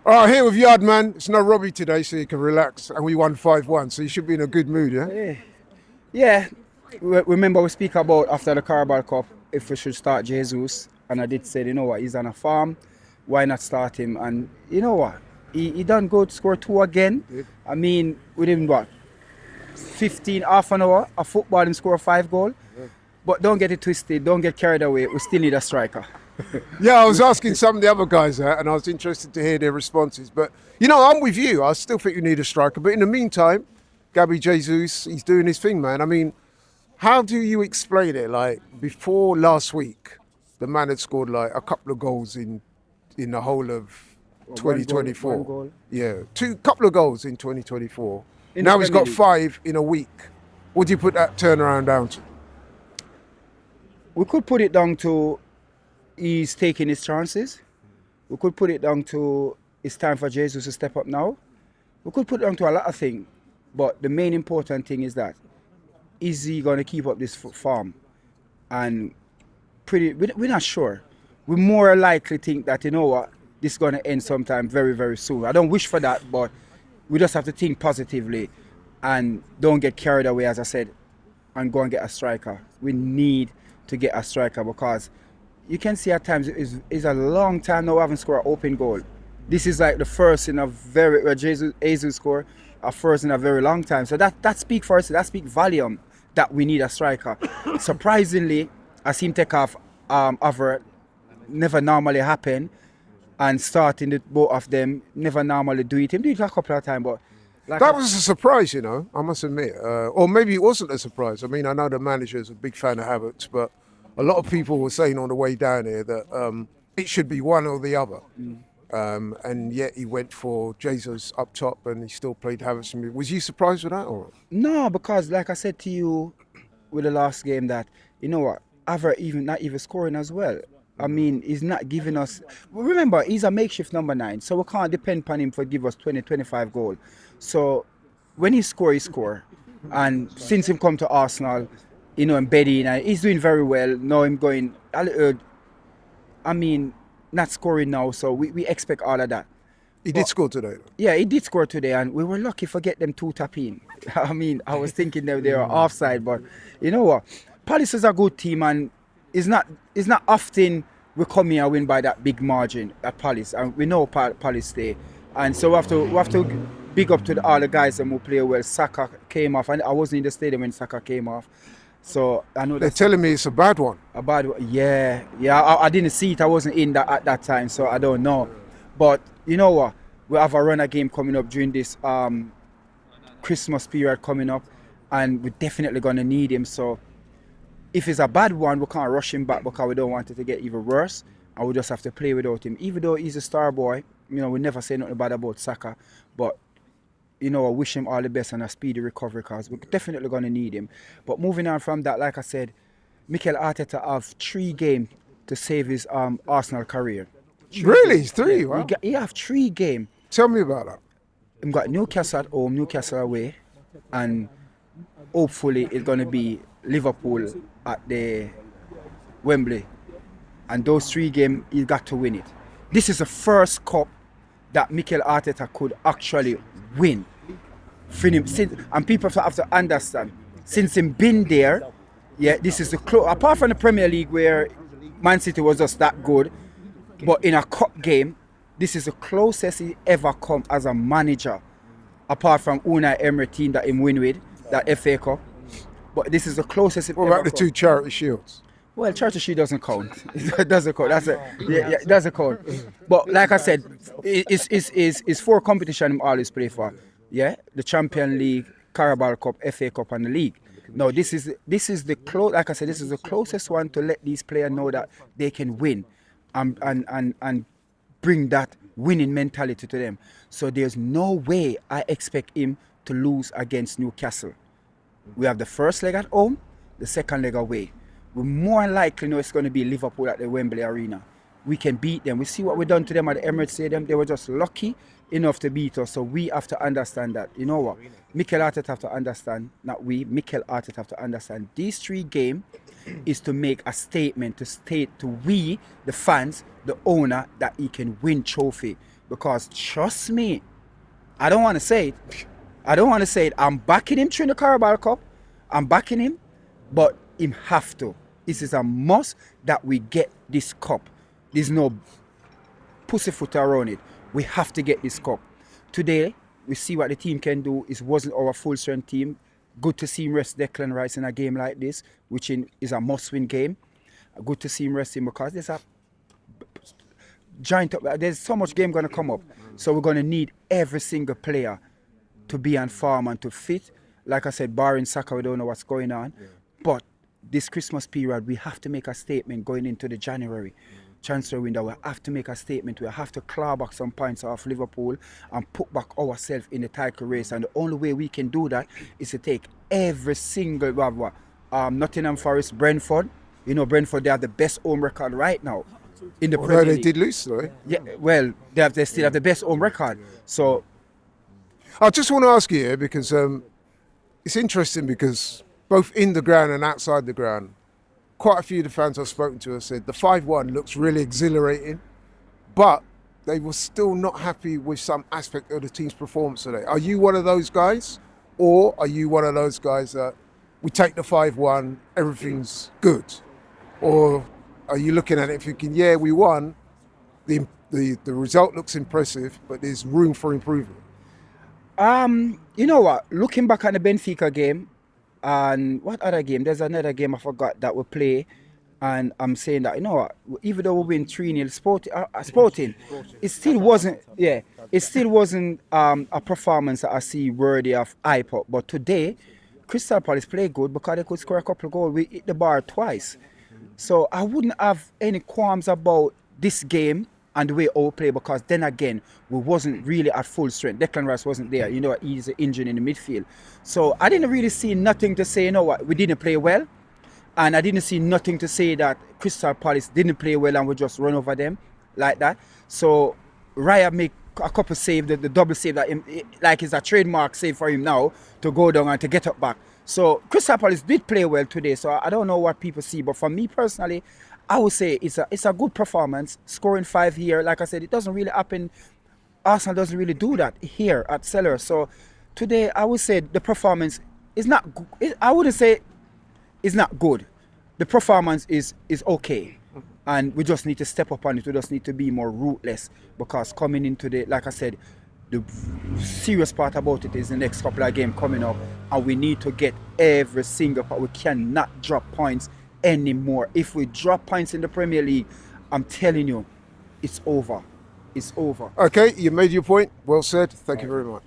All right, here with Yardman. It's no Robbie today, so you can relax. And we won 5-1, so you should be in a good mood, yeah? Yeah. Remember we speak about after the Carabao Cup if we should start Jesus, and I did say, you know what, he's on a farm, why not start him? And you know what, he done good, score 2 again. I mean, within what, 15, half an hour of football and score 5 goals. But don't get it twisted, don't get carried away, we still need a striker. Yeah, I was asking some of the other guys that, and I was interested to hear their responses. But, you know, I'm with you. I still think you need a striker. But in the meantime, Gabby Jesus, he's doing his thing, man. I mean, how do you explain it? Like, before last week, the man had scored, like, a couple of goals in the whole of 2024. One goal. Yeah, couple of goals in 2024. Now he's got 5 in a week. What do you put that turnaround down to? We could put it down to he's taking his chances. We could put it down to it's time for Jesus to step up now. We could put it down to a lot of things. But the main important thing is that, is he going to keep up this form? And we're not sure. We more likely think that, you know what, this is going to end sometime very, very soon. I don't wish for that, but we just have to think positively and don't get carried away, as I said, and go and get a striker. We need to get a striker because you can see at times it's a long time now we haven't scored an open goal. This is like the first in a very, Jesus scored a first in a very long time. So that speaks for us, that speaks volume that we need a striker. Surprisingly, I seen take off Avert never normally happen, and starting the both of them never normally do it. He did it a couple of times, but that was a surprise, you know, I must admit. Or maybe it wasn't a surprise. I mean, I know the manager's a big fan of Havertz, but a lot of people were saying on the way down here that it should be one or the other. And yet he went for Jesus up top and he still played Havertz. Was you surprised with that? Or? No, because like I said to you with the last game that, you know what, Avert not even scoring as well. I mean, he's not giving us... Remember, he's a makeshift number 9, so we can't depend on him for give us 20, 25 goals. So when he score. And since him come to Arsenal, you know, embedding, and he's doing very well. Now him going, I mean, not scoring now, so we expect all of that. He did score today, though. Yeah, he did score today, and we were lucky for get them 2 tap in. I mean, I was thinking that they were offside, but you know what? Palace is a good team, and it's not often we come here and win by that big margin at Palace, and we know Palace stay. And so we have to big up to all the guys who play well. Saka came off, and I wasn't in the stadium when Saka came off. So I know they're telling me it's a bad one. A bad one, yeah. I didn't see it. I wasn't in that at that time, so I don't know. But you know what? We have a runner game coming up during this Christmas period coming up, and we're definitely gonna need him. So if it's a bad one, we can't rush him back because we don't want it to get even worse, and we just have to play without him. Even though he's a star boy, you know, we never say nothing bad about Saka, but you know, I wish him all the best and a speedy recovery because we're definitely going to need him. But moving on from that, like I said, Mikel Arteta have 3 games to save his Arsenal career. Really? 3? Wow. He have 3 games. Tell me about that. He's got Newcastle at home, Newcastle away, and hopefully it's going to be Liverpool at the Wembley. And those 3 games, he's got to win it. This is the first cup that Mikel Arteta could actually win. And people have to understand, since he's been there, yeah, this is the apart from the Premier League where Man City was just that good, but in a cup game, this is the closest he ever come as a manager, apart from Unai Emery team that he win with, that FA Cup. But this is the closest. What about the 2 Charity Shields? Well, Charity Shield doesn't count. It doesn't count. It doesn't count. But like I said, it's 4 competitions he always play for. Yeah, the Champions League, Carabao Cup, FA Cup, and the league. No, this is the like I said, this is the closest one to let these players know that they can win, and bring that winning mentality to them. So there's no way I expect him to lose against Newcastle. We have the first leg at home, the second leg away. We more likely know it's going to be Liverpool at the Wembley Arena. We can beat them. We see what we've done to them at the Emirates Stadium. They were just lucky enough to beat us. So we have to understand that. You know what? Mikel Arteta have to understand, not we, Mikel Arteta have to understand these 3 games is to make a statement, to state to we, the fans, the owner, that he can win trophy. Because trust me, I don't want to say it. I'm backing him through the Carabao Cup. I'm backing him, but him have to. This is a must that we get this cup. There's no pussyfoot around it. We have to get this cup. Today, we see what the team can do. It wasn't our full strength team. Good to see him rest Declan Rice in a game like this, which is a must-win game. Good to see him resting because there's a giant. There's so much game going to come up. So we're going to need every single player to be on form and to fit. Like I said, barring Saka, we don't know what's going on. Yeah. But this Christmas period, we have to make a statement going into the January transfer window. We have to make a statement. We have to claw back some points off Liverpool and put back ourselves in the title race. And the only way we can do that is to take every single Nottingham Forest, Brentford. You know, Brentford, they have the best home record right now in the Premier League. They did lose, though. Yeah, well, they still have the best home record. So I just want to ask you here because it's interesting because both in the ground and outside the ground, quite a few of the fans I've spoken to have said the 5-1 looks really exhilarating, but they were still not happy with some aspect of the team's performance today. Are you one of those guys, or are you one of those guys that we take the 5-1, everything's good? Or are you looking at it thinking, yeah, we won, the result looks impressive, but there's room for improvement? You know what? Looking back at the Benfica game, and what other game? There's another game I forgot that we play, and I'm saying that, you know what? Even though we win 3-0 Sporting, it still wasn't. Yeah, it still wasn't a performance that I see worthy of hype up. But today, Crystal Palace played good because they could score a couple of goals. We hit the bar twice, so I wouldn't have any qualms about this game and the way we play, because then again, we wasn't really at full strength. Declan Rice wasn't there. You know, he's injured in the midfield. So I didn't really see nothing to say, you know what, we didn't play well. And I didn't see nothing to say that Crystal Palace didn't play well and we just run over them like that. So Raya make a couple saves, the double save that like it's a trademark save for him now to go down and to get up back. So Crystal Palace did play well today. So I don't know what people see, but for me personally, I would say it's a good performance. Scoring 5 here, like I said, it doesn't really happen. Arsenal doesn't really do that here at Sellers. So today, I would say the performance is not. I wouldn't say it's not good. The performance is okay, and we just need to step up on it. We just need to be more ruthless, because coming into like I said, the serious part about it is the next couple of games coming up, and we need to get every single part. We cannot drop points anymore. If we drop points in the Premier League, I'm telling you, it's over. It's over. Okay, you made your point. Well said. Thank you very much.